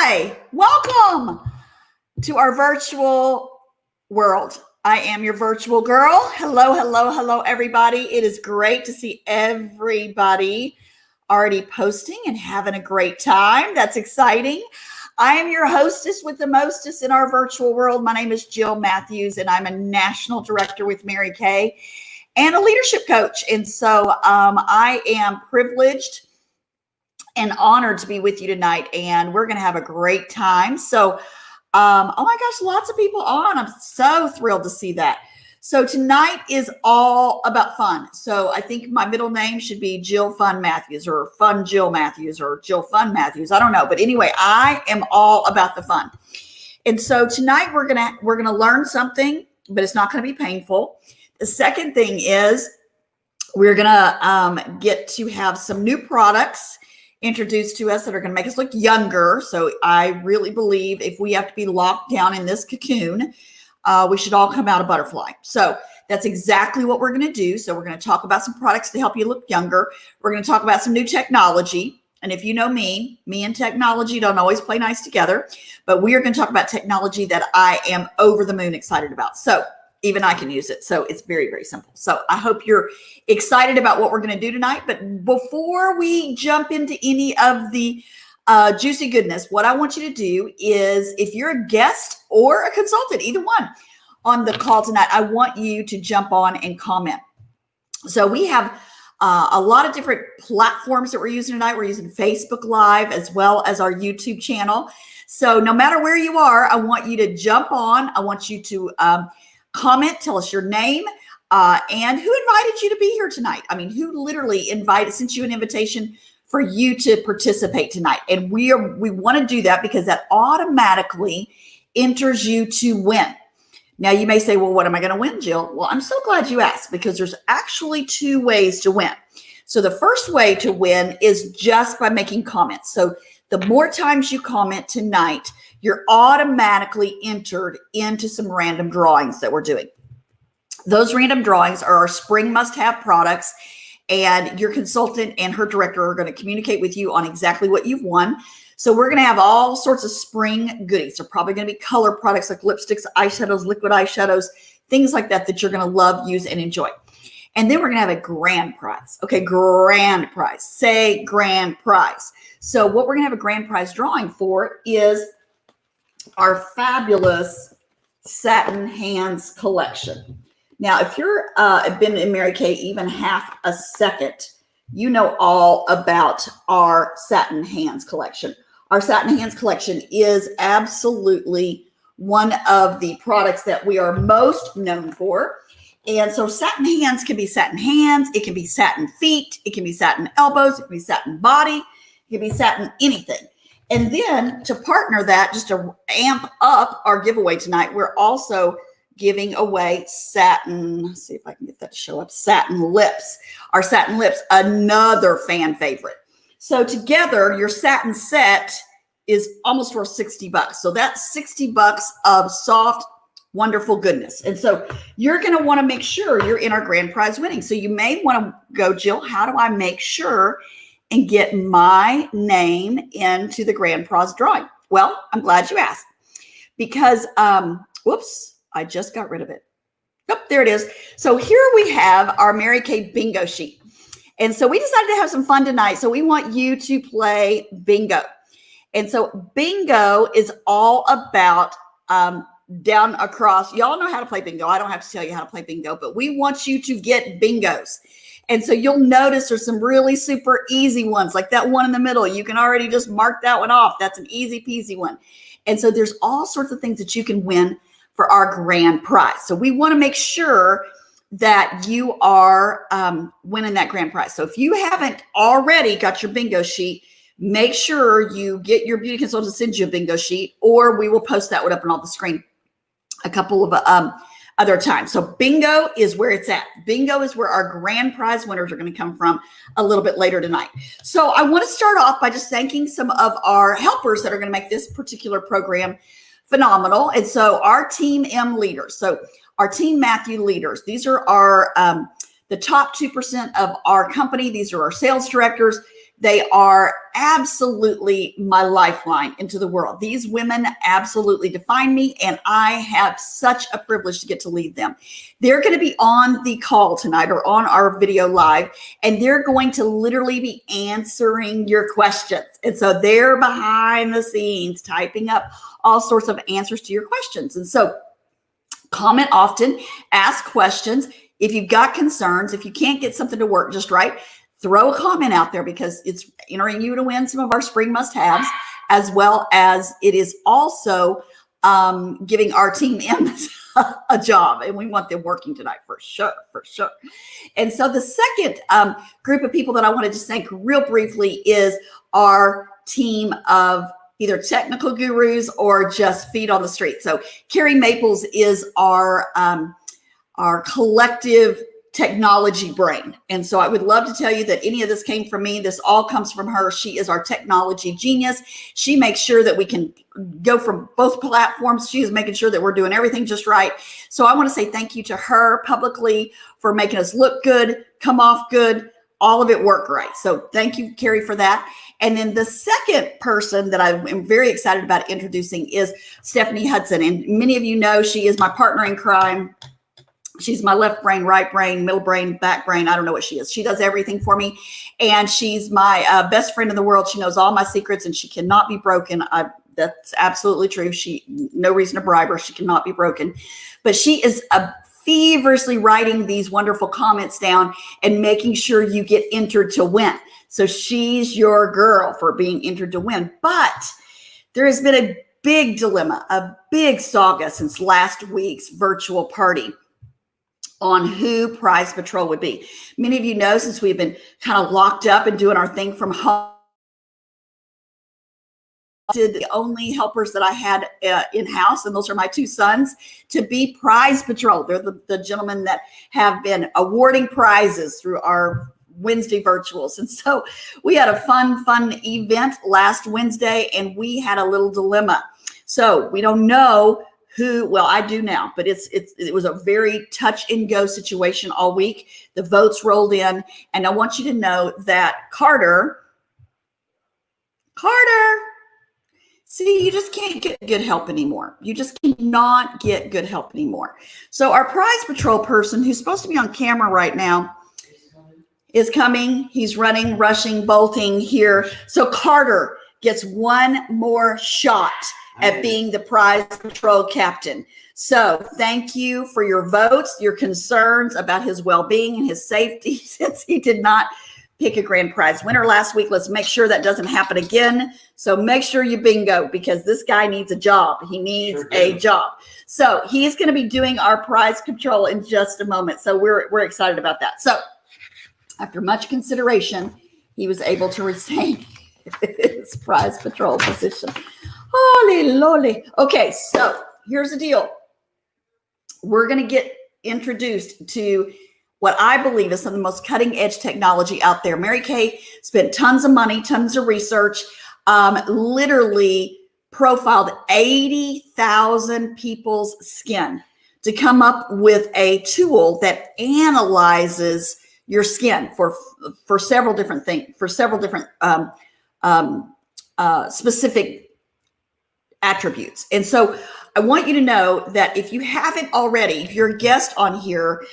Hi, welcome to our virtual world. I am your virtual girl. Hello, hello, hello, everybody. It is great to see everybody already posting and having a great time. That's exciting. I am your hostess with the mostest in our virtual world. My name is Jill Matthews, and I'm a national director with Mary Kay and a leadership coach. And so I am privileged and honored to be with you tonight, and we're going to have a great time. So, oh my gosh, lots of people on. I'm so thrilled to see that. So tonight is all about fun. So I think my middle name should be Jill Fun Matthews or Fun Jill Matthews or Jill Fun Matthews. I don't know, but anyway, I am all about the fun. And so tonight we're gonna learn something, but it's not going to be painful. The second thing is we're gonna get to have some new products introduced to us that are going to make us look younger. So I really believe if we have to be locked down in this cocoon, we should all come out a butterfly. So that's exactly what we're going to do. So we're going to talk about some products to help you look younger. We're going to talk about some new technology. And if you know me and technology don't always play nice together, but we are going to talk about technology that I am over the moon excited about. So even I can use it. So it's very, very simple. So I hope you're excited about what we're going to do tonight. But before we jump into any of the juicy goodness, what I want you to do is, if you're a guest or a consultant, either one on the call tonight, I want you to jump on and comment. So we have a lot of different platforms that we're using tonight. We're using Facebook Live as well as our YouTube channel. So no matter where you are, I want you to jump on. I want you to comment, tell us your name, and who invited you to be here tonight. I mean, who literally sent you an invitation for you to participate tonight. And we want to do that because that automatically enters you to win. Now you may say, well, what am I going to win, Jill? Well, I'm so glad you asked, because there's actually two ways to win. So the first way to win is just by making comments. So the more times you comment tonight, you're automatically entered into some random drawings that we're doing. Those random drawings are our spring must-have products, and your consultant and her director are going to communicate with you on exactly what you've won. So we're going to have all sorts of spring goodies. They're probably going to be color products like lipsticks, eyeshadows, liquid eyeshadows, things like that you're going to love, use, and enjoy. And then we're going to have a grand prize. Okay, grand prize. Say grand prize. So what we're going to have a grand prize drawing for is our fabulous Satin Hands collection. Now, if you're been in Mary Kay even half a second, you know all about our Satin Hands collection. Our Satin Hands collection is absolutely one of the products that we are most known for. And so satin hands can be satin hands, it can be satin feet, it can be satin elbows, it can be satin body, it can be satin anything. And then to partner that, just to amp up our giveaway tonight, we're also giving away satin, let's see if I can get that to show up, satin lips. Our satin lips, another fan favorite. So together, your satin set is almost worth $60. So that's $60 of soft, wonderful goodness. And so you're going to want to make sure you're in our grand prize winning. So you may want to go, Jill, how do I make sure and get my name into the grand prize drawing? Well, I'm glad you asked, because, whoops, I just got rid of it. Nope, there it is. So here we have our Mary Kay bingo sheet. And so we decided to have some fun tonight. So we want you to play bingo. And so bingo is all about down across. Y'all know how to play bingo. I don't have to tell you how to play bingo, but we want you to get bingos. And so you'll notice there's some really super easy ones, like that one in the middle. You can already just mark that one off. That's an easy peasy one. And so there's all sorts of things that you can win for our grand prize. So we want to make sure that you are winning that grand prize. So if you haven't already got your bingo sheet, make sure you get your beauty consultant to send you a bingo sheet, or we will post that one up on the screen a couple of other times. So bingo is where it's at. Bingo is where our grand prize winners are going to come from a little bit later tonight. So I want to start off by just thanking some of our helpers that are going to make this particular program phenomenal. And so our Team M leaders, so our Team Matthew leaders, these are our the top 2% of our company. These are our sales directors. They are absolutely my lifeline into the world. These women absolutely define me, and I have such a privilege to get to lead them. They're going to be on the call tonight or on our video live, and they're going to literally be answering your questions. And so they're behind the scenes typing up all sorts of answers to your questions. And so comment often, ask questions. If you've got concerns, if you can't get something to work just right, throw a comment out there, because it's entering you to win some of our spring must-haves, as well as it is also giving our team members a job, and we want them working tonight for sure. And so the second group of people that I want to just thank real briefly is our team of either technical gurus or just feet on the street. So Carrie Maples is our collective technology brain. And so I would love to tell you that any of this came from me. This all comes from her. She is our technology genius. She makes sure that we can go from both platforms. She is making sure that we're doing everything just right. So I want to say thank you to her publicly for making us look good, come off good, all of it work right. So thank you, Carrie, for that. And then the second person that I am very excited about introducing is Stephanie Hudson. And many of you know she is my partner in crime. She's my left brain, right brain, middle brain, back brain. I don't know what she is. She does everything for me. And she's my best friend in the world. She knows all my secrets, and she cannot be broken. That's absolutely true. No reason to bribe her. She cannot be broken. But she is feverishly writing these wonderful comments down and making sure you get entered to win. So she's your girl for being entered to win. But there has been a big dilemma, a big saga since last week's virtual party on who Prize Patrol would be. Many of you know, since we've been kind of locked up and doing our thing from home, the only helpers that I had in-house, and those are my two sons, to be Prize Patrol. They're the gentlemen that have been awarding prizes through our Wednesday virtuals. And so we had a fun event last Wednesday, and we had a little dilemma. So we don't know who, well, I do now, but it was a very touch and go situation all week. The votes rolled in, and I want you to know that Carter, see, you just can't get good help anymore. You just cannot get good help anymore. So our Prize Patrol person, who's supposed to be on camera right now, is coming. He's running, rushing, bolting here. So Carter gets one more shot at being the Prize Patrol captain. So thank you for your votes, your concerns about his well-being and his safety, since he did not pick a grand prize winner last week. Let's make sure that doesn't happen again. So make sure you bingo, because this guy needs a job. He needs a job. So he's going to be doing our Prize Control in just a moment. So we're excited about that. So after much consideration, he was able to retain his Prize Patrol position. Holy lolly. Okay, so here's the deal. We're going to get introduced to what I believe is some of the most cutting edge technology out there. Mary Kay spent tons of money, tons of research, literally profiled 80,000 people's skin to come up with a tool that analyzes your skin for several different things, for several different specific attributes. And so I want you to know that if you haven't already, if you're a guest on here,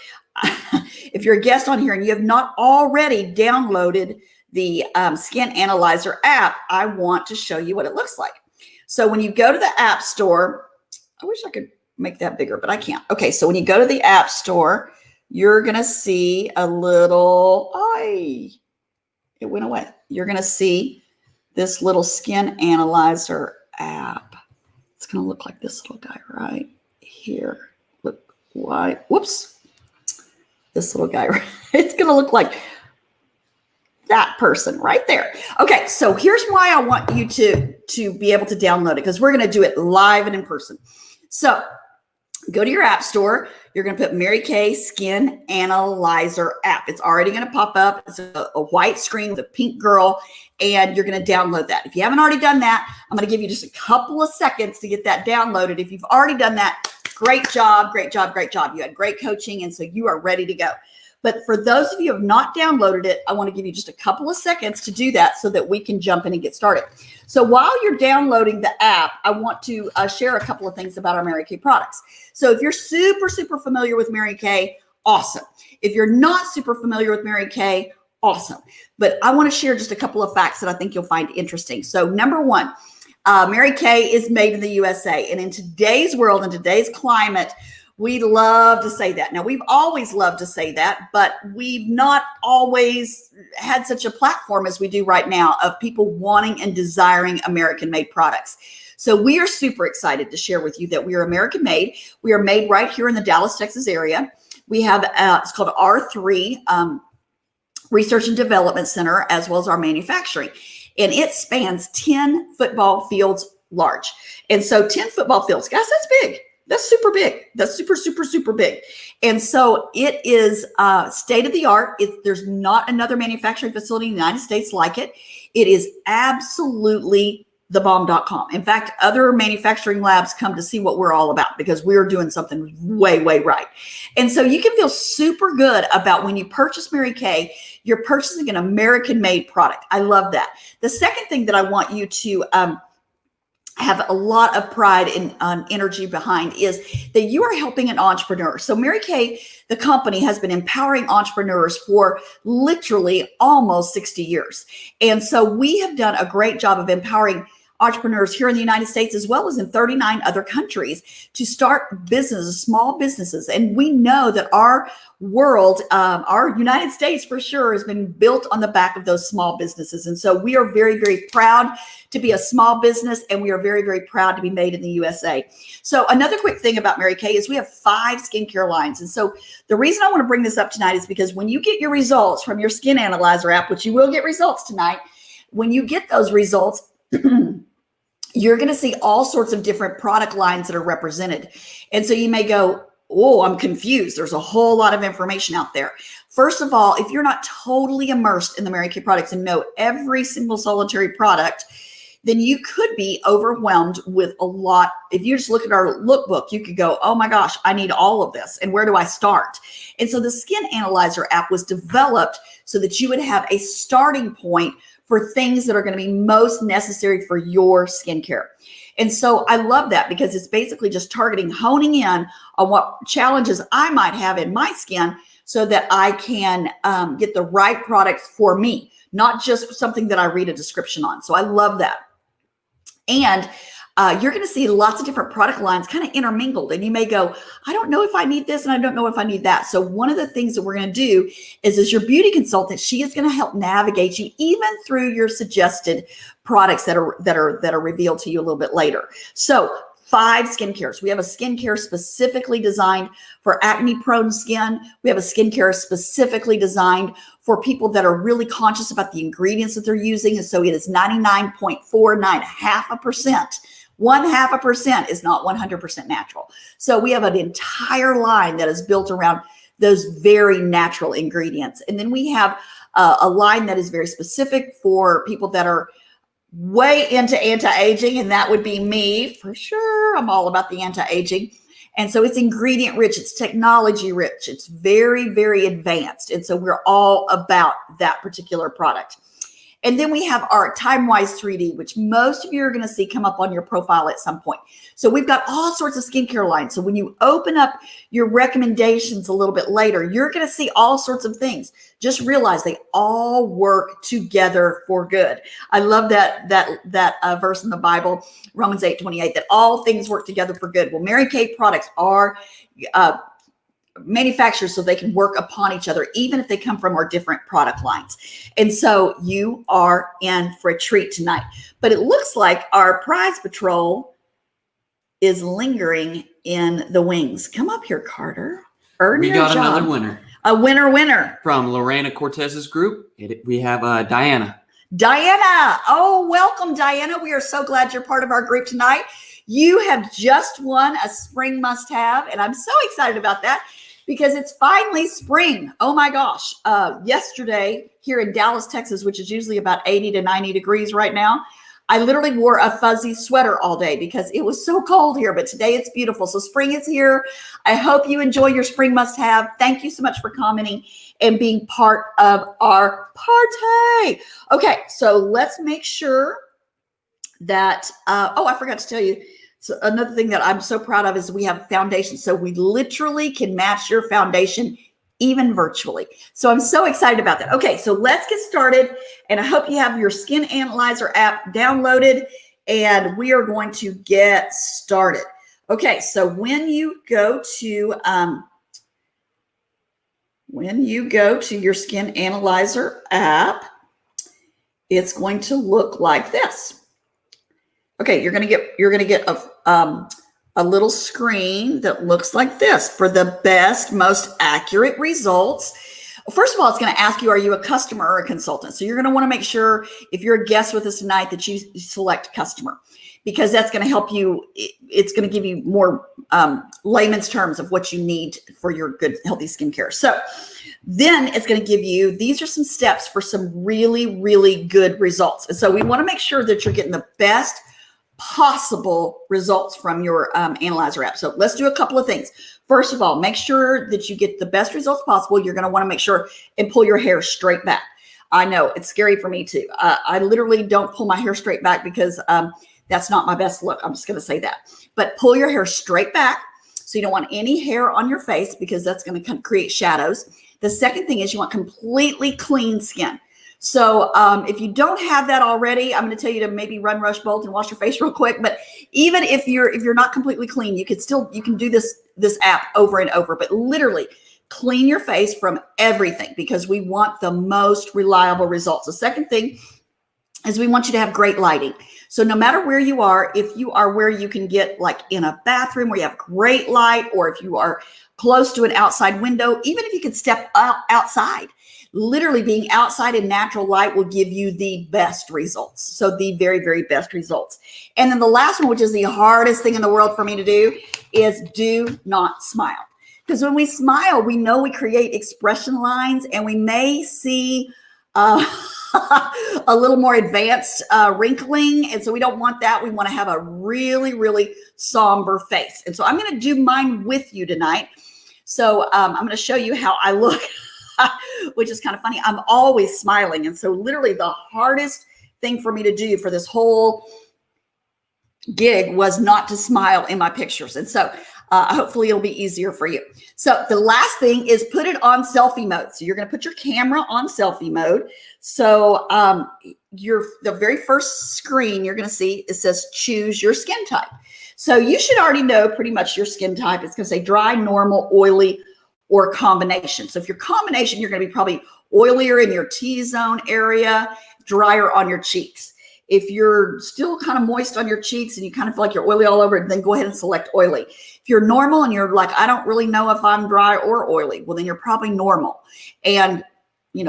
and you have not already downloaded the Skin Analyzer app, I want to show you what it looks like. So when you go to the App Store, I wish I could make that bigger, but I can't. Okay, so when you go to the App Store, you're going to see a little, it went away. You're going to see this little Skin Analyzer app. It's going to look like this little guy right here. Look, why? Whoops. This little guy. It's going to look like that person right there. Okay, so here's why I want you to be able to download it, because we're going to do it live and in person. So go to your app store. You're going to put Mary Kay Skin Analyzer app. It's already going to pop up. It's a white screen with a pink girl, and you're going to download that. If you haven't already done that, I'm going to give you just a couple of seconds to get that downloaded. If you've already done that, great job, great job, great job. You had great coaching, and so you are ready to go. But for those of you who have not downloaded it, I want to give you just a couple of seconds to do that so that we can jump in and get started. So while you're downloading the app, I want to share a couple of things about our Mary Kay products. So if you're super familiar with Mary Kay, awesome. If you're not super familiar with Mary Kay, awesome. But I want to share just a couple of facts that I think you'll find interesting. So number one, Mary Kay is made in the USA. And in today's world, in today's climate, we love to say that. Now, we've always loved to say that, but we've not always had such a platform as we do right now of people wanting and desiring American-made products. So we are super excited to share with you that we are American-made. We are made right here in the Dallas, Texas area. We have, it's called R3 Research and Development Center, as well as our manufacturing. And it spans 10 football fields large. And so 10 football fields, guys, that's big. That's super big. That's super big. And so it is state of the art. There's not another manufacturing facility in the United States like it. It is absolutely thebomb.com. In fact, other manufacturing labs come to see what we're all about because we're doing something way right. And so you can feel super good about when you purchase Mary Kay, you're purchasing an American-made product. I love that. The second thing that I want you to have a lot of pride and energy behind is that you are helping an entrepreneur. So Mary Kay, the company, has been empowering entrepreneurs for literally almost 60 years. And so we have done a great job of empowering entrepreneurs here in the United States, as well as in 39 other countries, to start businesses, small businesses. And we know that our world, our United States for sure, has been built on the back of those small businesses. And so we are very proud to be a small business, and we are very proud to be made in the USA. So another quick thing about Mary Kay is we have 5 skincare lines. And so the reason I want to bring this up tonight is because when you get your results from your Skin Analyzer app, which you will get results tonight, when you get those results, you're going to see all sorts of different product lines that are represented. And so you may go, oh, I'm confused. There's a whole lot of information out there. First of all, if you're not totally immersed in the Mary Kay products and know every single solitary product, then you could be overwhelmed with a lot. If you just look at our lookbook, you could go, oh my gosh, I need all of this. And where do I start? And so the Skin Analyzer app was developed so that you would have a starting point for things that are going to be most necessary for your skincare. And so I love that because it's basically just targeting, honing in on what challenges I might have in my skin so that I can get the right products for me, not just something that I read a description on. So I love that. And you're going to see lots of different product lines kind of intermingled. And you may go, I don't know if I need this and I don't know if I need that. So one of the things that we're going to do is, as your beauty consultant, she is going to help navigate you even through your suggested products that are revealed to you a little bit later. So 5 skincares. We have a skincare specifically designed for acne-prone skin. We have a skincare specifically designed for people that are really conscious about the ingredients that they're using. And so it is 99.49, half a percent. 0.5% is not 100% natural. So we have an entire line that is built around those very natural ingredients. And then we have a line that is very specific for people that are way into anti-aging, and that would be me for sure. I'm all about the anti-aging. And so it's ingredient rich, it's technology rich, it's very advanced. And so we're all about that particular product. And then we have our TimeWise 3D, which most of you are going to see come up on your profile at some point. So we've got all sorts of skincare lines. So when you open up your recommendations a little bit later, you're going to see all sorts of things. Just realize they all work together for good. I love that verse in the Bible, Romans 8:28, that all things work together for good. Well, Mary Kay products are manufactured so they can work upon each other, even if they come from our different product lines. And so you are in for a treat tonight. But it looks like our prize patrol is lingering in the wings. Come up here, Carter. We got another winner. A winner. From Lorena Cortez's group, we have Diana. Diana. Oh, welcome, Diana. We are so glad you're part of our group tonight. You have just won a spring must-have, and I'm so excited about that because it's finally spring. Oh my gosh. Yesterday here in Dallas, Texas, which is usually about 80 to 90 degrees right now, I literally wore a fuzzy sweater all day because it was so cold here, but today it's beautiful. So spring is here. I hope you enjoy your spring must-have. Thank you so much for commenting and being part of our party. Okay, so let's make sure that, oh, I forgot to tell you. So another thing that I'm so proud of is we have foundation. So we literally can match your foundation even virtually. So I'm so excited about that. Okay, so let's get started. And I hope you have your Skin Analyzer app downloaded, and we are going to get started. Okay, so when you go to your Skin Analyzer app, it's going to look like this. Okay, you're gonna get a little screen that looks like this for the best, most accurate results. First of all, it's going to ask you, are you a customer or a consultant? So you're going to want to make sure if you're a guest with us tonight that you select customer, because that's going to help you. It's going to give you more layman's terms of what you need for your good, healthy skincare. So then it's going to give you, these are some steps for some really, really good results. And so we want to make sure that you're getting the best possible results from your Analyzer app. So let's do a couple of things. First of all, make sure that you get the best results possible. You're going to want to make sure and pull your hair straight back. I know it's scary for me too. I literally don't pull my hair straight back because that's not my best look. I'm just going to say that. But pull your hair straight back. So you don't want any hair on your face because that's going to create shadows. The second thing is you want completely clean skin. So if you don't have that already, I'm going to tell you to maybe run Rush Bolt and wash your face real quick. But even if you're not completely clean, you can do this app over and over. But literally clean your face from everything because we want the most reliable results. The second thing is we want you to have great lighting. So no matter where you are, if you are where you can get like in a bathroom where you have great light, or if you are close to an outside window, even if you can step outside. Literally being outside in natural light will give you the best results. So the very, very best results. And then the last one, which is the hardest thing in the world for me to do, is do not smile. Because when we smile, we know we create expression lines and we may see a little more advanced wrinkling. And so we don't want that. We want to have a really, really somber face. And so I'm going to do mine with you tonight. So I'm going to show you how I look. Which is kind of funny. I'm always smiling. And so literally the hardest thing for me to do for this whole gig was not to smile in my pictures. And so hopefully it'll be easier for you. So the last thing is put it on selfie mode. So you're going to put your camera on selfie mode. So the very first screen you're going to see, it says choose your skin type. So you should already know pretty much your skin type. It's going to say dry, normal, oily, or combination. So if you're combination, you're going to be probably oilier in your T-zone area, drier on your cheeks. If you're still kind of moist on your cheeks and you kind of feel like you're oily all over, then go ahead and select oily. If you're normal and you're like, I don't really know if I'm dry or oily, well, then you're probably normal. And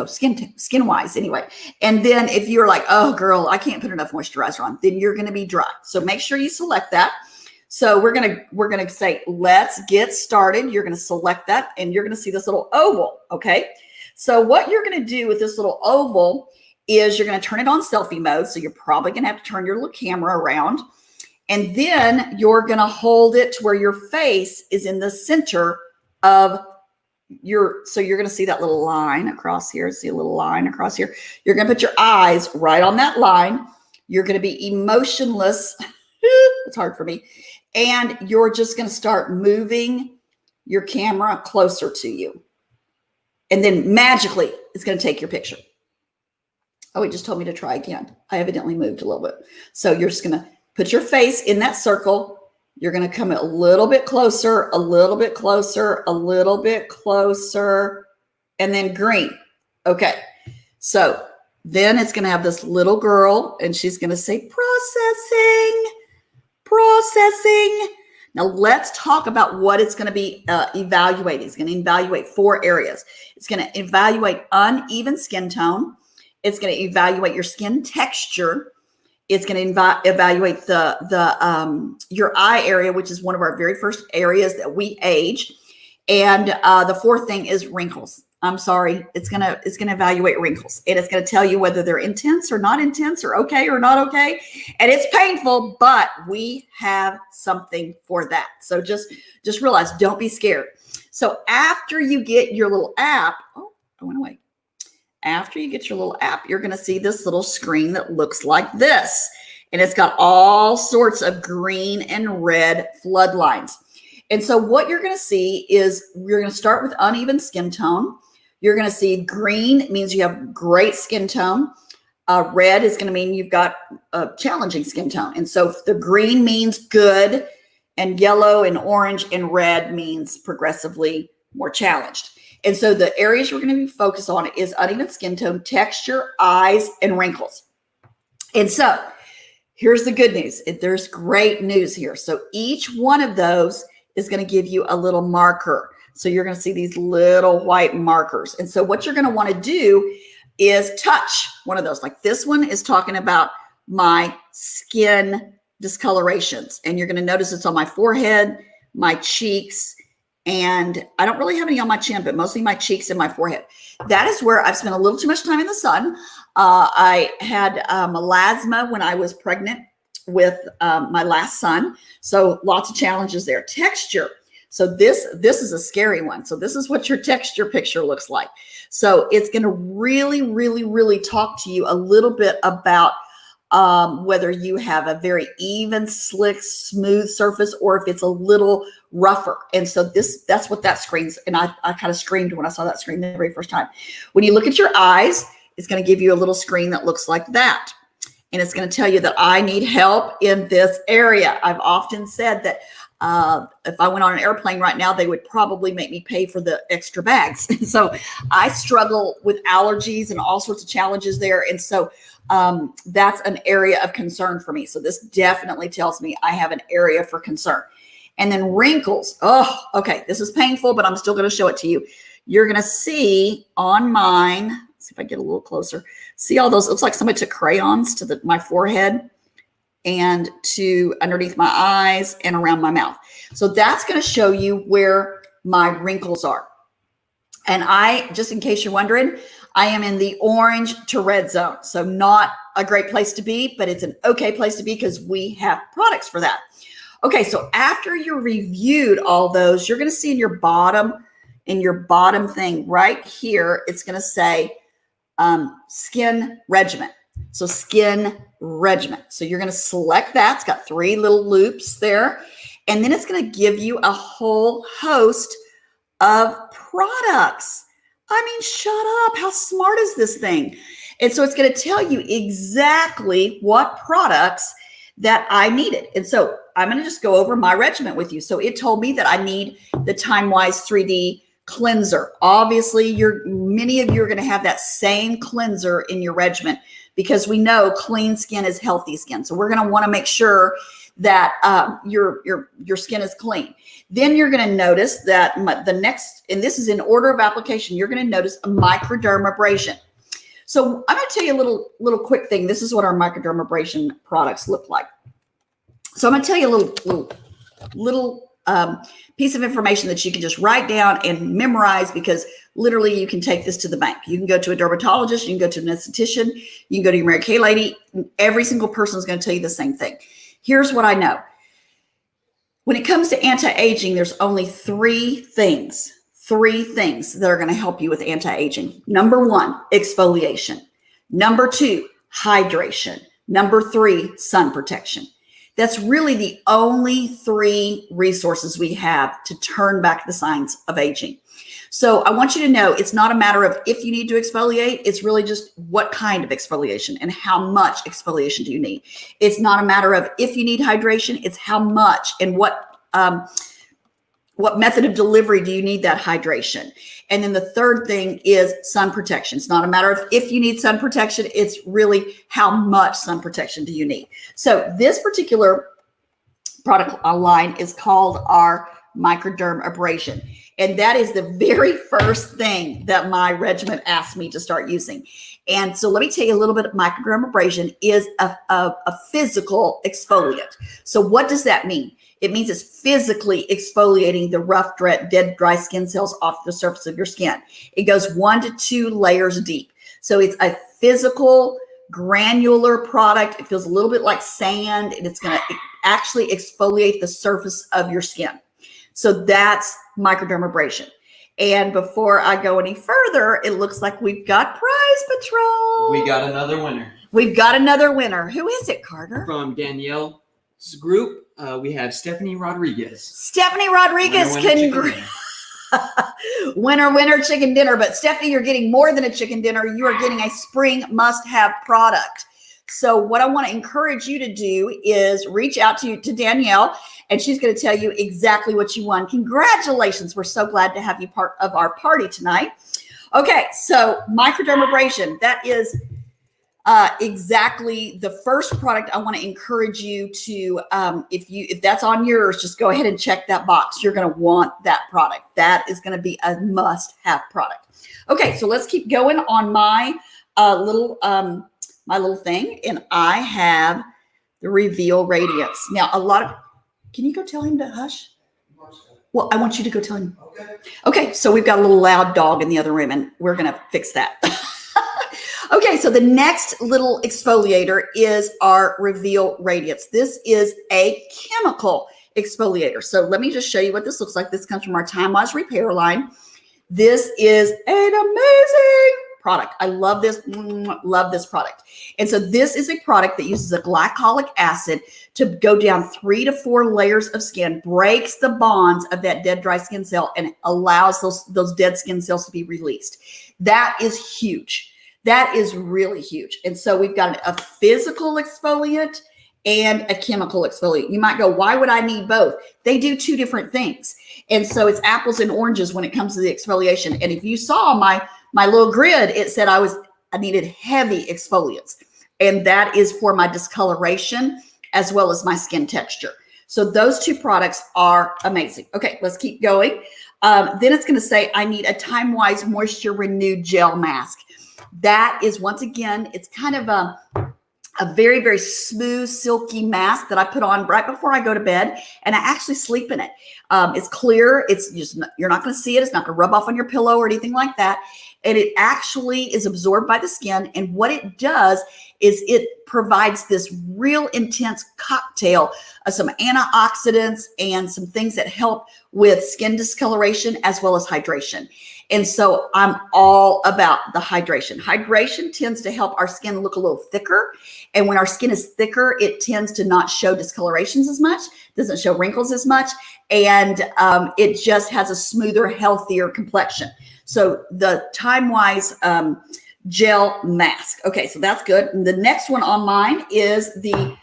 skin wise anyway. And then if you're like, oh girl, I can't put enough moisturizer on, then you're going to be dry. So make sure you select that. So we're gonna say, let's get started. You're gonna select that and you're gonna see this little oval, okay? So what you're gonna do with this little oval is you're gonna turn it on selfie mode. So you're probably gonna have to turn your little camera around. And then you're gonna hold it to where your face is in the center of so you're gonna see that little line across here. See a little line across here. You're gonna put your eyes right on that line. You're gonna be emotionless. It's hard for me. And you're just going to start moving your camera closer to you. And then magically, it's going to take your picture. Oh, it just told me to try again. I evidently moved a little bit. So you're just going to put your face in that circle. You're going to come a little bit closer, a little bit closer, a little bit closer, and then green. Okay. So then it's going to have this little girl, and she's going to say, processing. Now let's talk about what it's going to be evaluating. It's going to evaluate 4 areas. It's going to evaluate uneven skin tone. It's going to evaluate your skin texture. It's going to evaluate your eye area, which is one of our very first areas that we age. And the 4th thing is wrinkles. I'm sorry, it's gonna evaluate wrinkles, and it's gonna tell you whether they're intense or not intense, or okay or not okay. And it's painful, but we have something for that. So just realize, don't be scared. So after you get your little app, oh, I went away. After you get your little app, you're gonna see this little screen that looks like this. And it's got all sorts of green and red flood lines. And so what you're going to see is you're going to start with uneven skin tone. You're going to see green means you have great skin tone. Red is going to mean you've got a challenging skin tone. And so the green means good, and yellow and orange and red means progressively more challenged. And so the areas we're going to be focused on is uneven skin tone, texture, eyes, and wrinkles. And so here's the good news. There's great news here. So each one of those is going to give you a little marker. So you're going to see these little white markers. And so what you're going to want to do is touch one of those. Like this one is talking about my skin discolorations. And you're going to notice it's on my forehead, my cheeks, and I don't really have any on my chin, but mostly my cheeks and my forehead. That is where I've spent a little too much time in the sun. I had melasma when I was pregnant with my last son. So lots of challenges there. Texture. So this is a scary one. So this is what your texture picture looks like. So it's going to really, really, really talk to you a little bit about whether you have a very even, slick, smooth surface, or if it's a little rougher. And so that's what that screens. And I kind of screamed when I saw that screen the very first time. When you look at your eyes, it's going to give you a little screen that looks like that. And it's going to tell you that I need help in this area. I've often said that if I went on an airplane right now, they would probably make me pay for the extra bags. So I struggle with allergies and all sorts of challenges there. And so that's an area of concern for me. So this definitely tells me I have an area for concern. And then wrinkles. Oh, okay. This is painful, but I'm still going to show it to you. You're going to see on mine, let's see if I get a little closer. See all those, it looks like somebody took crayons to my forehead and to underneath my eyes and around my mouth. So that's going to show you where my wrinkles are. And just in case you're wondering, I am in the orange to red zone. So not a great place to be, but it's an okay place to be because we have products for that. Okay, so after you reviewed all those, you're going to see in your bottom thing right here, it's going to say skin regimen. So skin regimen. So you're going to select that. It's got 3 little loops there. And then it's going to give you a whole host of products. I mean, shut up. How smart is this thing? And so it's going to tell you exactly what products that I needed. And so I'm going to just go over my regimen with you. So it told me that I need the TimeWise 3D cleanser. Obviously, many of you are going to have that same cleanser in your regimen because we know clean skin is healthy skin. So we're going to want to make sure that your skin is clean. Then you're going to notice that the next, and this is in order of application, you're going to notice a microdermabrasion. So I'm going to tell you a little quick thing. This is what our microdermabrasion products look like. So I'm going to tell you a little piece of information that you can just write down and memorize, because literally you can take this to the bank. You can go to a dermatologist, you can go to an esthetician, you can go to your Mary Kay lady. Every single person is going to tell you the same thing. Here's what I know. When it comes to anti-aging, there's only 3 things that are going to help you with anti-aging. Number 1, exfoliation. Number 2, hydration. Number 3, sun protection. That's really the only 3 resources we have to turn back the signs of aging. So I want you to know it's not a matter of if you need to exfoliate. It's really just what kind of exfoliation and how much exfoliation do you need. It's not a matter of if you need hydration. It's how much and what method of delivery do you need that hydration. And then the third thing is sun protection. It's not a matter of if you need sun protection. It's really how much sun protection do you need. So this particular product line is called our microdermabrasion. And that is the very first thing that my regimen asked me to start using. And so let me tell you a little bit. Microdermabrasion is a physical exfoliant. So what does that mean? It means it's physically exfoliating the rough, dead, dry skin cells off the surface of your skin. It goes 1 to 2 layers deep. So it's a physical, granular product. It feels a little bit like sand, and it's going to actually exfoliate the surface of your skin. So that's microdermabrasion. And before I go any further, it looks like we've got Prize Patrol. We got another winner. We've got another winner. Who is it, Carter? From Danielle's group, we have Stephanie Rodriguez. Stephanie Rodriguez. Winner chicken dinner. But Stephanie, you're getting more than a chicken dinner. You are getting a spring must-have product. So what I want to encourage you to do is reach out to Danielle, and she's going to tell you exactly what you won. Congratulations. We're so glad to have you part of our party tonight. Okay, so microdermabrasion, that is exactly the first product I want to encourage you to, if that's on yours, just go ahead and check that box. You're going to want that product. That is going to be a must-have product. Okay, so let's keep going on my little thing, and I have the Reveal Radiance. Now, can you go tell him to hush? Well, I want you to go tell him. Okay, so we've got a little loud dog in the other room, and we're going to fix that. Okay, so the next little exfoliator is our Reveal Radiance. This is a chemical exfoliator. So let me just show you what this looks like. This comes from our Time-Wise Repair line. This is an amazing product. I love this product. And so this is a product that uses a glycolic acid to go down 3 to 4 layers of skin, breaks the bonds of that dead, dry skin cell, and allows those dead skin cells to be released. That is huge. That is really huge. And so we've got a physical exfoliant and a chemical exfoliant. You might go, why would I need both? They do 2 different things. And so it's apples and oranges when it comes to the exfoliation. And if you saw my little grid, it said I needed heavy exfoliants. And that is for my discoloration as well as my skin texture. So those 2 products are amazing. Okay, let's keep going. Then it's going to say I need a Time-Wise Moisture Renewed Gel Mask. That is, once again, it's kind of a very, very smooth, silky mask that I put on right before I go to bed, and I actually sleep in it. It's clear. It's just, you're not going to see it. It's not going to rub off on your pillow or anything like that. And it actually is absorbed by the skin. And what it does is it provides this real intense cocktail of some antioxidants and some things that help with skin discoloration as well as hydration. And so I'm all about the hydration. Hydration tends to help our skin look a little thicker. And when our skin is thicker, it tends to not show discolorations as much, doesn't show wrinkles as much. And it just has a smoother, healthier complexion. So the Time-Wise gel mask. Okay, so that's good. And the next one on mine is the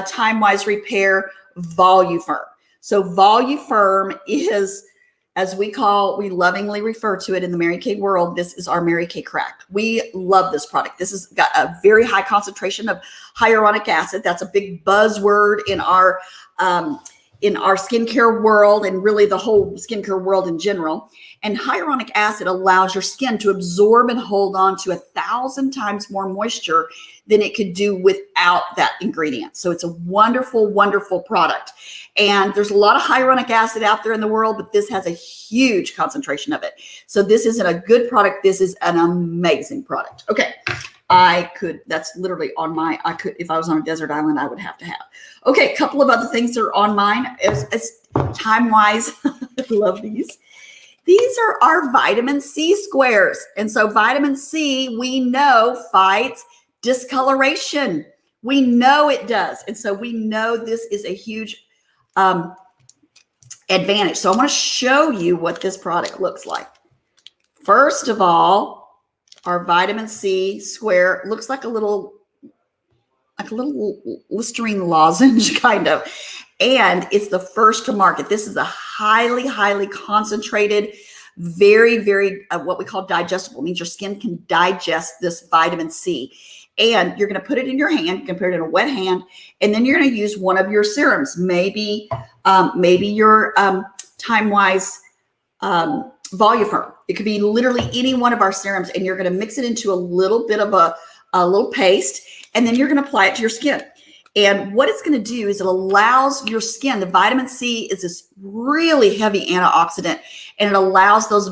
Time-Wise Repair Voluferm. So Voluferm is, as we lovingly refer to it in the Mary Kay world, this is our Mary Kay crack. We love this product. This has got a very high concentration of hyaluronic acid. That's a big buzzword in our skincare world, and really the whole skincare world in general. And hyaluronic acid allows your skin to absorb and hold on to 1,000 times more moisture than it could do without that ingredient. So it's a wonderful, wonderful product. And there's a lot of hyaluronic acid out there in the world, but this has a huge concentration of it. So this isn't a good product. This is an amazing product. Okay. That's literally on if I was on a desert island, I would have to have. Okay, a couple of other things that are on mine. It's Time-Wise. I love these. These are our vitamin C squares. And so vitamin C, we know, fights discoloration. We know it does. And so we know this is a huge advantage. So I want to show you what this product looks like. First of all, our vitamin C square looks like a little Listerine lozenge kind of, and it's the first to market. This is a highly, highly concentrated, very, very what we call digestible. It means your skin can digest this vitamin C. And you're going to put it in your hand. You can put it in a wet hand, and then you're going to use one of your serums. Maybe your Time-Wise Voluform. It could be literally any one of our serums, and you're going to mix it into a little bit of a little paste, and then you're going to apply it to your skin. And what it's going to do is it allows your skin, the vitamin C is this really heavy antioxidant, and it allows those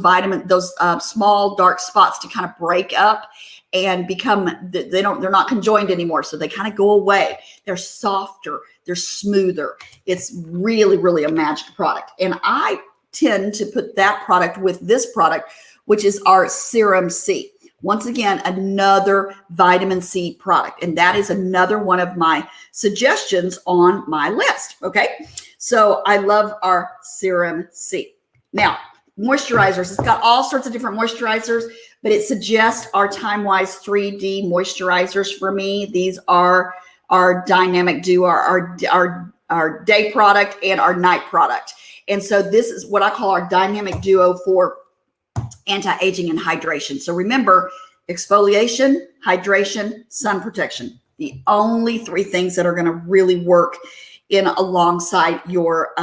small dark spots to kind of break up and become, they're not conjoined anymore. So they kind of go away. They're softer, they're smoother. It's really, really a magic product. And I tend to put that product with this product, which is our Serum C. Once again, another vitamin C product. And that is another one of my suggestions on my list. Okay. So I love our Serum C. Now, moisturizers. It's got all sorts of different moisturizers, but it suggests our Time-Wise 3D moisturizers for me. These are our Dynamic Duo, our day product and our night product. And so this is what I call our Dynamic Duo for anti-aging and hydration. So remember, exfoliation, hydration, sun protection, the only three things that are going to really work in alongside your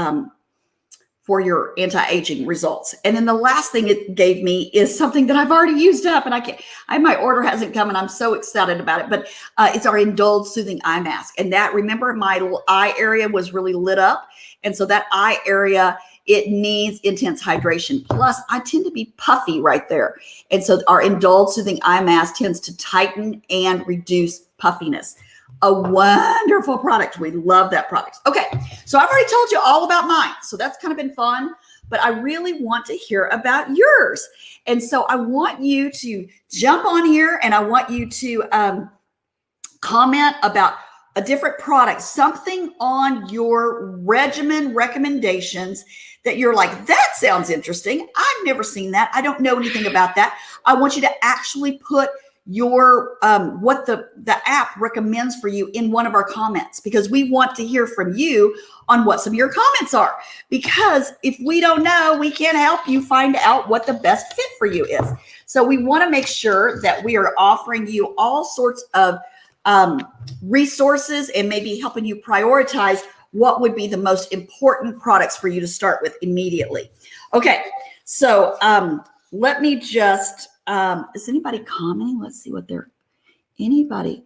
for your anti-aging results. And then the last thing it gave me is something that I've already used up, and my order hasn't come, and I'm so excited about it, but it's our Indulge Soothing Eye Mask. And that, remember, my little eye area was really lit up. And so that eye area, it needs intense hydration. Plus, I tend to be puffy right there. And so our Indulge Soothing Eye Mask tends to tighten and reduce puffiness. A wonderful product. We love that product. Okay, so I've already told you all about mine. So that's kind of been fun, but I really want to hear about yours. And so I want you to jump on here, and I want you to comment about a different product, something on your regimen recommendations that you're like, that sounds interesting. I've never seen that. I don't know anything about that. I want you to actually put your what the app recommends for you in one of our comments, because we want to hear from you on what some of your comments are. Because if we don't know, we can't help you find out what the best fit for you is. So we want to make sure that we are offering you all sorts of resources and maybe helping you prioritize what would be the most important products for you to start with immediately. Okay, so let me just, is anybody commenting? Let's see what they're, anybody,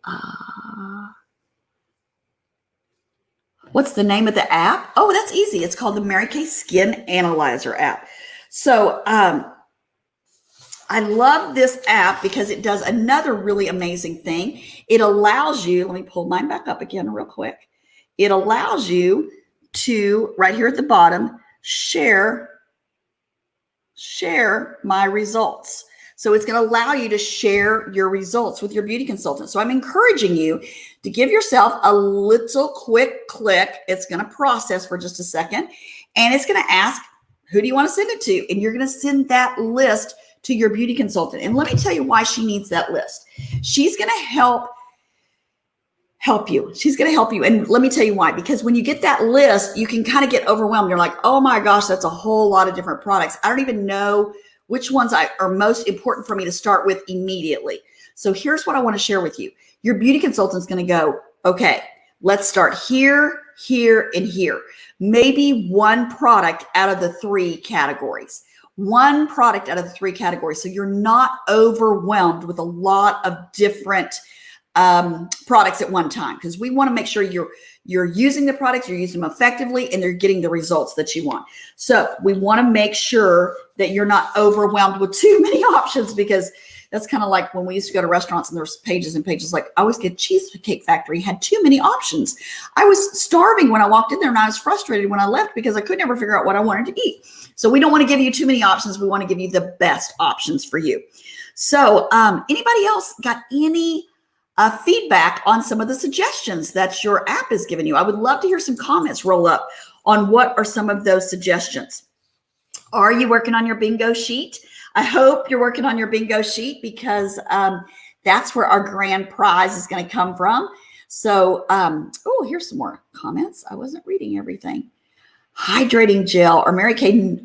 what's the name of the app? Oh, that's easy. It's called the Mary Kay Skin Analyzer app. So I love this app because it does another really amazing thing. It allows you, let me pull mine back up again real quick. It allows you to, right here at the bottom, share my results. So it's going to allow you to share your results with your beauty consultant. So I'm encouraging you to give yourself a little quick click. It's going to process for just a second, and it's going to ask, who do you want to send it to? And you're going to send that list to your beauty consultant. And let me tell you why she needs that list. She's going to help you. She's going to help you. And let me tell you why. Because when you get that list, you can kind of get overwhelmed. You're like, oh my gosh, that's a whole lot of different products. I don't even know which ones are most important for me to start with immediately. So here's what I want to share with you. Your beauty consultant is going to go, okay, let's start here, here, and here. Maybe one product out of the three categories. One product out of the three categories. So you're not overwhelmed with a lot of different products at one time, because we want to make sure you're using the products, you're using them effectively, and they're getting the results that you want. So we want to make sure that you're not overwhelmed with too many options, because that's kind of like when we used to go to restaurants and there's pages and pages. Like I always get Cheesecake Factory had too many options. I was starving when I walked in there, and I was frustrated when I left because I could never figure out what I wanted to eat. So we don't want to give you too many options. We want to give you the best options for you. So anybody else got any feedback on some of the suggestions that your app is giving you? I would love to hear some comments roll up on what are some of those suggestions. Are you working on your bingo sheet? I hope you're working on your bingo sheet, because that's where our grand prize is going to come from. So, oh, here's some more comments. I wasn't reading everything. Hydrating gel or Mary Kay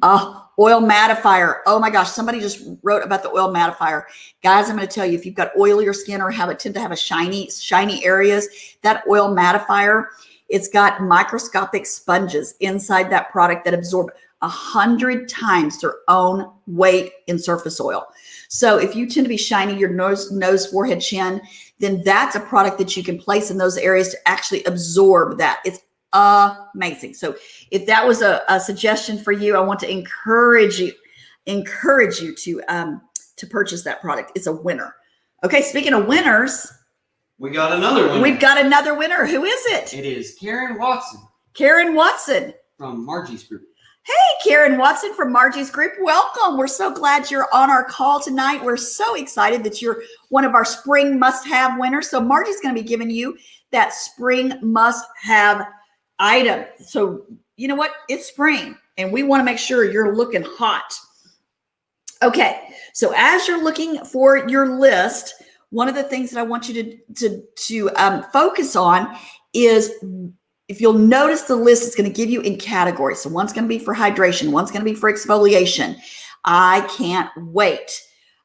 oil mattifier. Oh my gosh, somebody just wrote about the oil mattifier. Guys, I'm going to tell you, if you've got oilier skin or tend to have a shiny areas, that oil mattifier, it's got microscopic sponges inside that product that absorb 100 times their own weight in surface oil. So if you tend to be shiny, your nose, forehead, chin, then that's a product that you can place in those areas to actually absorb that. It's amazing. So if that was a suggestion for you, I want to encourage you to purchase that product. It's a winner. Okay, speaking of winners, we got another winner. We've got another winner. Who is it? It is Karen Watson. Karen Watson. From Margie's Group. Hey, Karen Watson from Margie's Group. Welcome. We're so glad you're on our call tonight. We're so excited that you're one of our spring must-have winners. So Margie's going to be giving you that spring must-have item. So you know what? It's spring, and we want to make sure you're looking hot. Okay, so as you're looking for your list, one of the things that I want you to focus on is, if you'll notice, the list is going to give you in categories. So one's going to be for hydration, one's going to be for exfoliation. I can't wait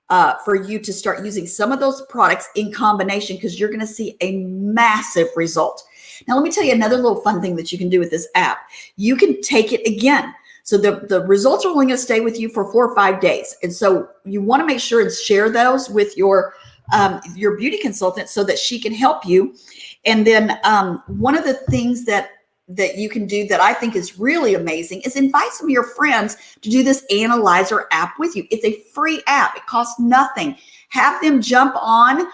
for you to start using some of those products in combination, because you're going to see a massive result. Now, let me tell you another little fun thing that you can do with this app. You can take it again. So the results are only going to stay with you for 4 or 5 days. And so you want to make sure and share those with your beauty consultant so that she can help you. And then one of the things that you can do that I think is really amazing is invite some of your friends to do this analyzer app with you. It's a free app. It costs nothing. Have them jump on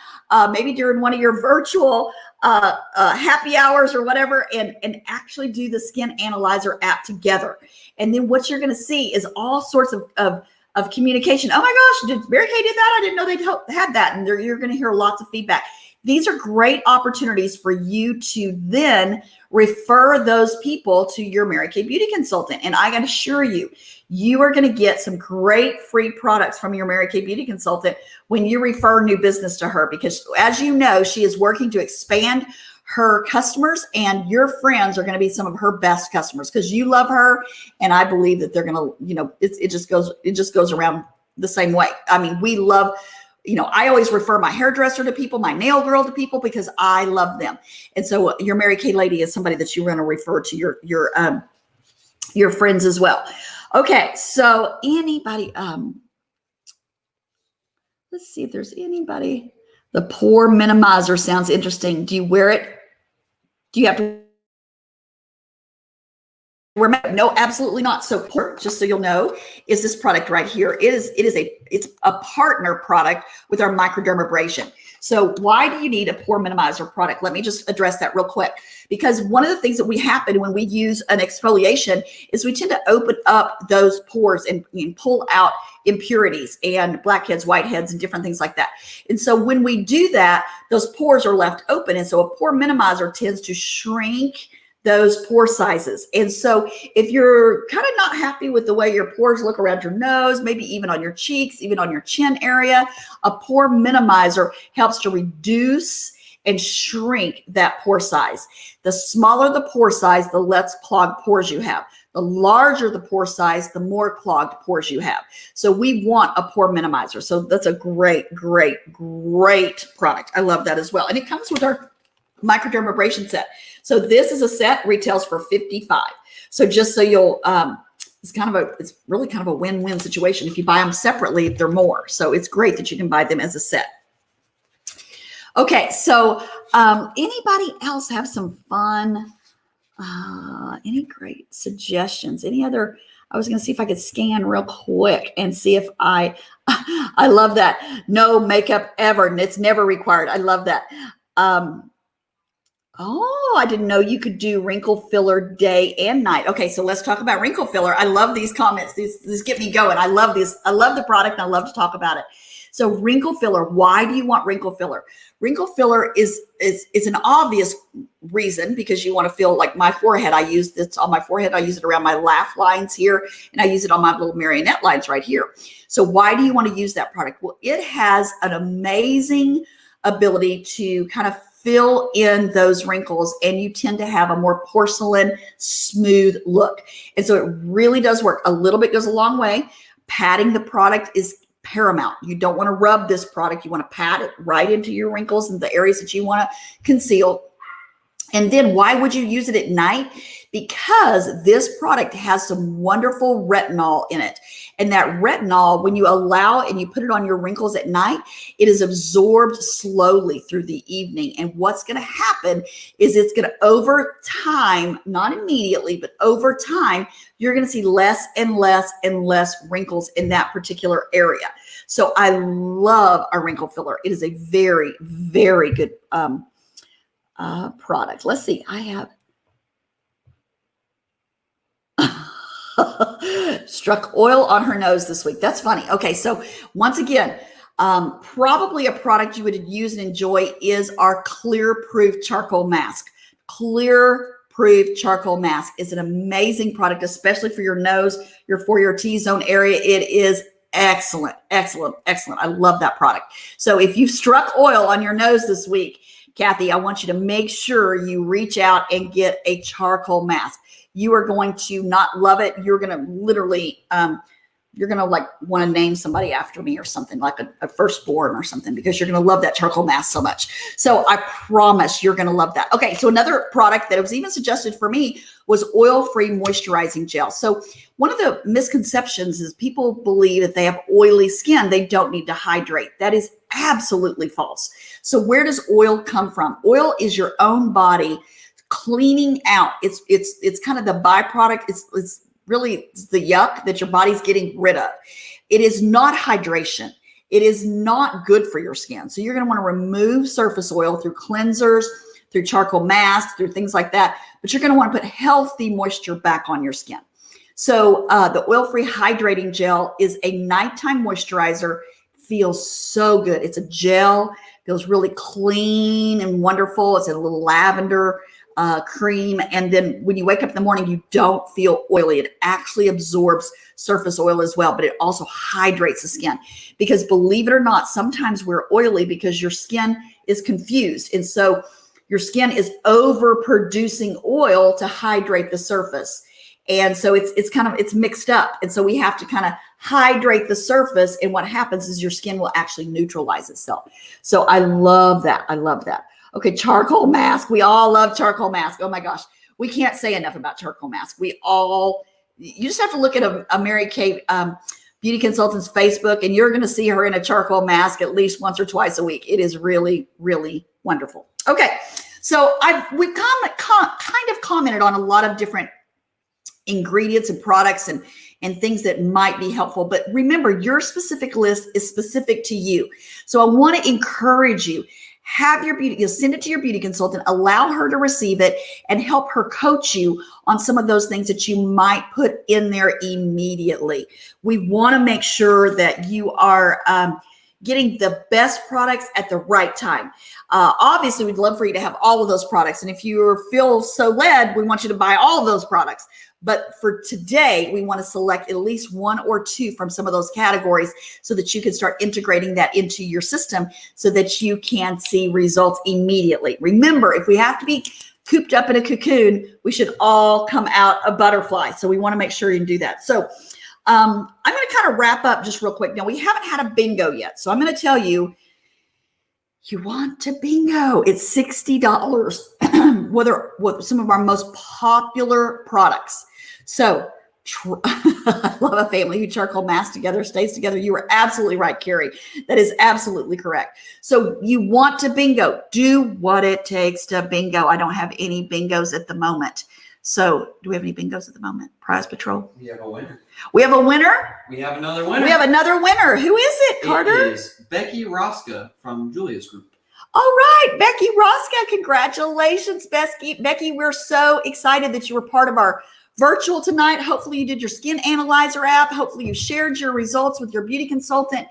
maybe during one of your virtual happy hours or whatever, and actually do the Skin Analyzer app together. And then what you're going to see is all sorts of communication. Oh my gosh, did Mary Kay did that? I didn't know they had that. And you're going to hear lots of feedback. These are great opportunities for you to then refer those people to your Mary Kay beauty consultant. And I can assure you, you are going to get some great free products from your Mary Kay beauty consultant when you refer new business to her, because as you know, she is working to expand her customers, and your friends are going to be some of her best customers because you love her. And I believe that they're going to, it just goes around the same way. I mean, we love, I always refer my hairdresser to people, my nail girl to people, because I love them. And so your Mary Kay lady is somebody that you're going to refer to your friends as well. Okay. So anybody, let's see if there's anybody. The pore minimizer sounds interesting. Do you wear it? Do you have to wear makeup? No, absolutely not. So just so you'll know, is this product right here. It's a partner product with our microdermabrasion. So why do you need a pore minimizer product? Let me just address that real quick, because one of the things that we happen when we use an exfoliation is we tend to open up those pores and pull out impurities and blackheads, whiteheads, and different things like that. And so when we do that, those pores are left open. And so a pore minimizer tends to shrink those pore sizes. And so if you're kind of not happy with the way your pores look around your nose, maybe even on your cheeks, even on your chin area, a pore minimizer helps to reduce and shrink that pore size. The smaller the pore size, the less clogged pores you have. The larger the pore size, the more clogged pores you have. So we want a pore minimizer. So that's a great, great, great product. I love that as well. And it comes with our microdermabrasion set. So this is a set, retails for $55. So just so you'll, it's really kind of a win-win situation. If you buy them separately, they're more. So it's great that you can buy them as a set. Okay, so anybody else have some fun, any great suggestions? Any other? I was going to see if I could scan real quick and see if I love that. No makeup ever, and it's never required. I love that. Oh, I didn't know you could do wrinkle filler day and night. Okay, so let's talk about wrinkle filler. I love these comments. These get me going. I love these. I love the product, and I love to talk about it. So wrinkle filler, why do you want wrinkle filler? Wrinkle filler is an obvious reason, because you want to feel like my forehead. I use this on my forehead. I use it around my laugh lines here, and I use it on my little marionette lines right here. So why do you want to use that product? Well, it has an amazing ability to kind of fill in those wrinkles, and you tend to have a more porcelain, smooth look. And so it really does work. A little bit goes a long way. Patting the product is paramount. You don't want to rub this product. You want to pat it right into your wrinkles and the areas that you want to conceal. And then why would you use it at night? because this product has some wonderful retinol in it. And that retinol, when you allow and you put it on your wrinkles at night, it is absorbed slowly through the evening. And what's going to happen is it's going to, over time, not immediately, but over time, you're going to see less and less and less wrinkles in that particular area. So I love our wrinkle filler. It is a very, very good product. Let's see. I have struck oil on her nose this week. That's funny. Okay, so once again, probably a product you would use and enjoy is our Clear Proof Charcoal Mask. Clear Proof Charcoal Mask is an amazing product, especially for your nose, for your T-zone area. It is excellent, excellent, excellent. I love that product. So if you've struck oil on your nose this week, Kathy, I want you to make sure you reach out and get a charcoal mask. You are going to not love it. You're going to literally, you're going to like want to name somebody after me or something, like a firstborn or something, because you're going to love that charcoal mask so much. So I promise you're going to love that. Okay. So another product that was even suggested for me was oil-free moisturizing gel. So one of the misconceptions is people believe if they have oily skin, they don't need to hydrate. That is absolutely false. So where does oil come from? Oil is your own body cleaning out. It's kind of the byproduct. It's really the yuck that your body's getting rid of. It is not hydration. It is not good for your skin. So you're going to want to remove surface oil through cleansers, through charcoal masks, through things like that. But you're going to want to put healthy moisture back on your skin. So the oil-free hydrating gel is a nighttime moisturizer. Feels so good. It's a gel, feels really clean and wonderful. It's a little lavender cream. And then when you wake up in the morning, you don't feel oily. It actually absorbs surface oil as well, but it also hydrates the skin, because believe it or not, sometimes we're oily because your skin is confused. And so your skin is overproducing oil to hydrate the surface. And so it's mixed up. And so we have to kind of hydrate the surface. And what happens is your skin will actually neutralize itself. So I love that. I love that. Okay. Charcoal mask. We all love charcoal mask. Oh my gosh. We can't say enough about charcoal mask. You just have to look at a Mary Kay Beauty Consultant's Facebook, and you're going to see her in a charcoal mask at least once or twice a week. It is really, really wonderful. Okay. So we've kind of commented on a lot of different ingredients and products and things that might be helpful. But remember, your specific list is specific to you. So I want to encourage you, you'll send it to your beauty consultant, allow her to receive it, and help her coach you on some of those things that you might put in there immediately. We want to make sure that you are getting the best products at the right time. Obviously, we'd love for you to have all of those products. And if you feel so led, we want you to buy all of those products. But for today, we want to select at least one or two from some of those categories so that you can start integrating that into your system so that you can see results immediately. Remember, if we have to be cooped up in a cocoon, we should all come out a butterfly. So we want to make sure you can do that. So I'm going to kind of wrap up just real quick. Now, we haven't had a bingo yet. So I'm going to tell you, you want to bingo. It's $60 with some of our most popular products. So I love a family who charcoal masks together, stays together. You were absolutely right, Carrie. That is absolutely correct. So you want to bingo. Do what it takes to bingo. I don't have any bingos at the moment. So do we have any bingos at the moment? Prize Patrol? We have a winner. We have a winner? We have another winner. We have another winner. Who is it, Carter? It is Becky Rosca from Julia's group. All right, Becky Rosca, congratulations, Becky. We're so excited that you were part of our virtual tonight. Hopefully you did your Skin Analyzer app. Hopefully you shared your results with your beauty consultant.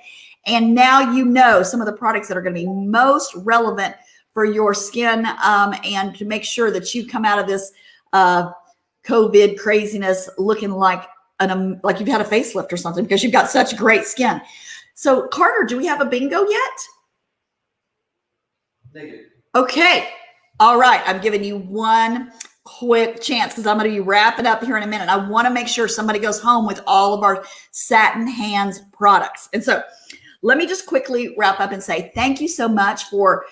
And now you know some of the products that are going to be most relevant for your skin and to make sure that you come out of this COVID craziness looking like you've had a facelift or something, because you've got such great skin. So Carter, do we have a bingo yet? Negative. Okay. All right. I'm giving you one quick chance because I'm going to be wrapping up here in a minute. I want to make sure somebody goes home with all of our Satin Hands products. And so let me just quickly wrap up and say thank you so much for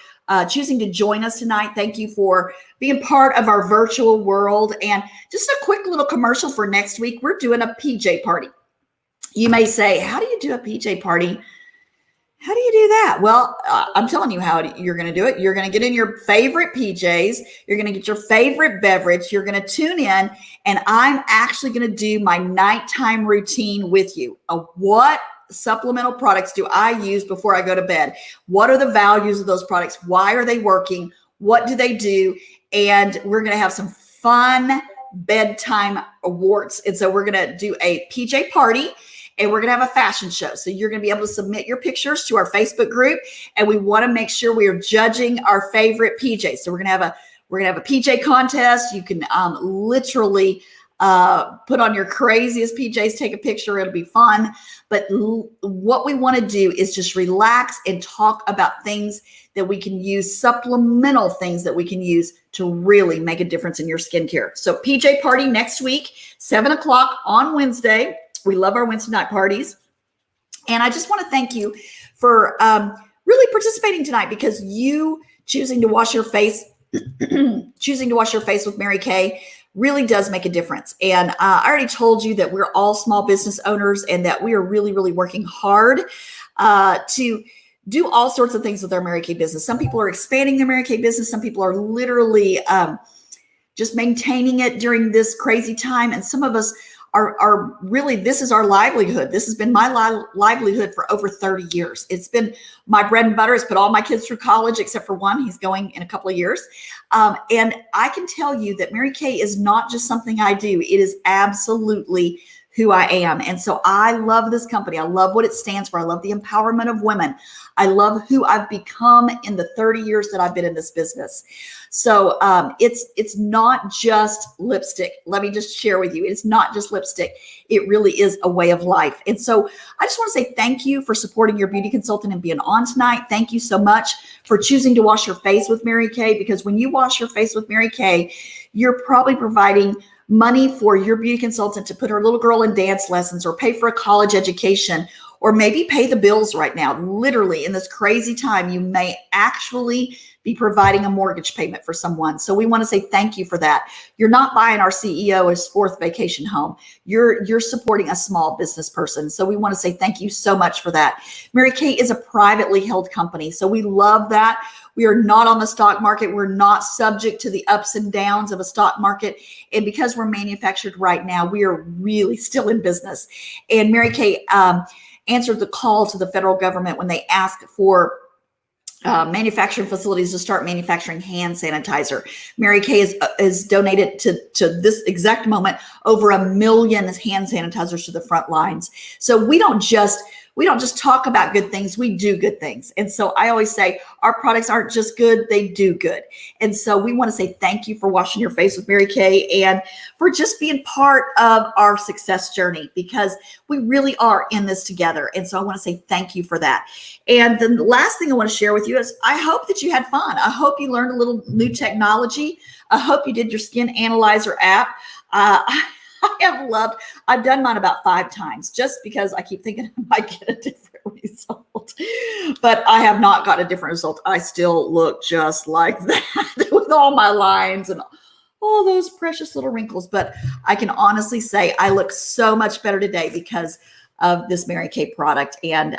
choosing to join us tonight. Thank you for being part of our virtual world. And just a quick little commercial for next week. We're doing a PJ party. You may say, how do you do a PJ party? How do you do that? Well, I'm telling you how you're going to do it. You're going to get in your favorite PJs. You're going to get your favorite beverage. You're going to tune in, and I'm actually going to do my nighttime routine with you. What supplemental products do I use before I go to bed? What are the values of those products? Why are they working? What do they do? And we're going to have some fun bedtime awards. And so we're going to do a PJ party. And we're going to have a fashion show. So you're going to be able to submit your pictures to our Facebook group. And we want to make sure we are judging our favorite PJs. So we're going to have a PJ contest. You can literally put on your craziest PJs, take a picture. It'll be fun. But what we want to do is just relax and talk about things that we can use, supplemental things that we can use to really make a difference in your skincare. So PJ party next week, 7:00 on Wednesday. We love our Wednesday night parties. And I just want to thank you for really participating tonight, because you choosing to wash your face, with Mary Kay really does make a difference. And I already told you that we're all small business owners and that we are really, really working hard to do all sorts of things with our Mary Kay business. Some people are expanding their Mary Kay business. Some people are literally just maintaining it during this crazy time. And some of us are really, this is our livelihood. This has been my livelihood for over 30 years. It's been my bread and butter. It's put all my kids through college, except for one. He's going in a couple of years. And I can tell you that Mary Kay is not just something I do. It is absolutely who I am. And so I love this company. I love what it stands for. I love the empowerment of women. I love who I've become in the 30 years that I've been in this business. So it's not just lipstick. Let me just share with you. It's not just lipstick. It really is a way of life. And so I just want to say thank you for supporting your beauty consultant and being on tonight. Thank you so much for choosing to wash your face with Mary Kay, because when you wash your face with Mary Kay, you're probably providing money for your beauty consultant to put her little girl in dance lessons, or pay for a college education, or maybe pay the bills right now. Literally, in this crazy time, you may actually be providing a mortgage payment for someone. So we want to say thank you for that. You're not buying our CEO his fourth vacation home. You're supporting a small business person. So we want to say thank you so much for that. Mary Kay is a privately held company. So we love that. We are not on the stock market. We're not subject to the ups and downs of a stock market. And because we're manufactured right now, we are really still in business. And Mary Kay answered the call to the federal government when they asked for manufacturing facilities to start manufacturing hand sanitizer. Mary Kay is donated to this exact moment over 1 million hand sanitizers to the front lines. So we don't just talk about good things, we do good things. And so I always say our products aren't just good, they do good. And so we want to say thank you for washing your face with Mary Kay and for just being part of our success journey, because we really are in this together. And so I want to say thank you for that. And the last thing I want to share with you is I hope that you had fun. I hope you learned a little new technology. I hope you did your Skin Analyzer app. I've done mine about 5 times just because I keep thinking I might get a different result, but I have not got a different result. I still look just like that with all my lines and all those precious little wrinkles. But I can honestly say I look so much better today because of this Mary Kay product. And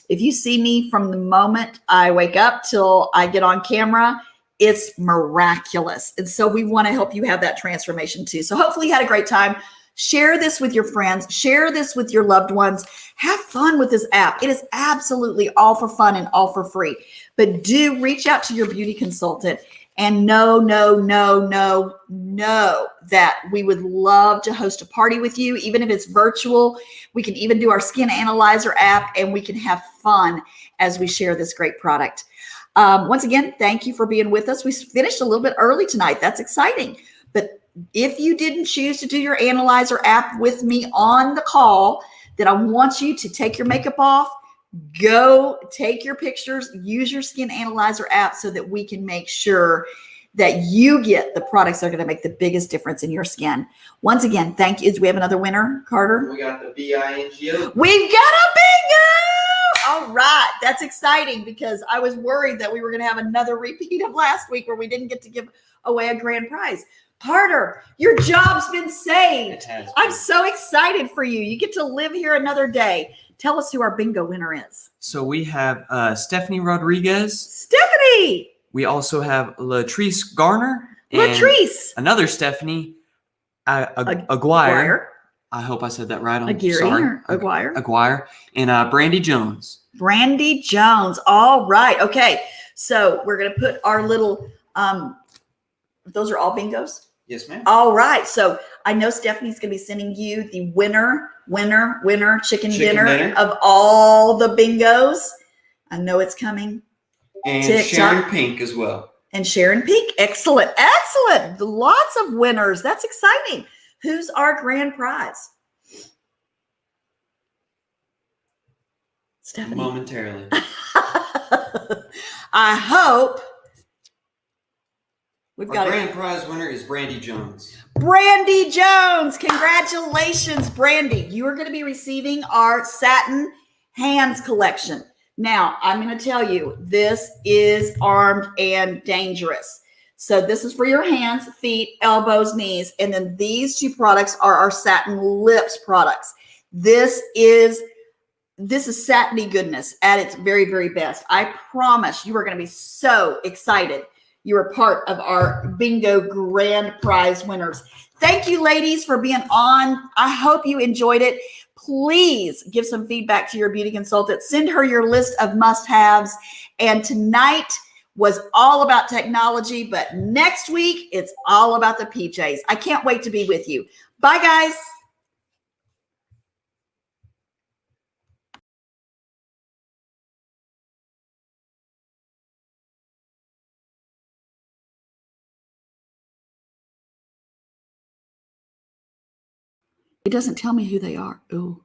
if you see me from the moment I wake up till I get on camera, it's miraculous. And so we want to help you have that transformation too. So hopefully you had a great time. Share this with your friends. Share this with your loved ones. Have fun with this app. It is absolutely all for fun and all for free. But do reach out to your beauty consultant and know that we would love to host a party with you, even if it's virtual. We can even do our Skin Analyzer app, and we can have fun as we share this great product. Once again, thank you for being with us. We finished a little bit early tonight. That's exciting. But if you didn't choose to do your Analyzer app with me on the call, then I want you to take your makeup off, go take your pictures, use your Skin Analyzer app so that we can make sure that you get the products that are going to make the biggest difference in your skin. Once again, thank you. Do we have another winner, Carter? We got the BINGO. We've got a bingo! All right. That's exciting because I was worried that we were going to have another repeat of last week where we didn't get to give away a grand prize. Carter, your job's been saved. It has I'm been. so excited for you. You get to live here another day. Tell us who our bingo winner is. So we have Stephanie Rodriguez. Stephanie. We also have Latrice Garner. And Latrice. another Stephanie Aguirre. Aguirre. I hope I said that right. I'm Aguirre sorry. or Aguirre. Aguirre. And Brandy Jones. Brandy Jones. All right. Okay. So we're going to put our little, those are all bingos. Yes, ma'am. All right. So I know Stephanie's going to be sending you the winner chicken dinner of all the bingos. I know it's coming. And TikTok. Sharon Pink as well. And Sharon Peak. Excellent. Excellent. Lots of winners. That's exciting. Who's our grand prize? Stephanie. Momentarily. I hope we've Our got grand prize winner is Brandy Jones. Brandy Jones. Congratulations, Brandy. You are going to be receiving our satin hands collection. Now, I'm going to tell you, this is armed and dangerous. So this is for your hands, feet, elbows, knees. And then these two products are our satin lips products. This is satiny goodness at its very, very best. I promise you are going to be so excited. You are part of our bingo grand prize winners. Thank you, ladies, for being on. I hope you enjoyed it. Please give some feedback to your beauty consultant. Send her your list of must-haves. And tonight was all about technology, but next week, it's all about the PJs. I can't wait to be with you. Bye, guys. It doesn't tell me who they are. Ooh.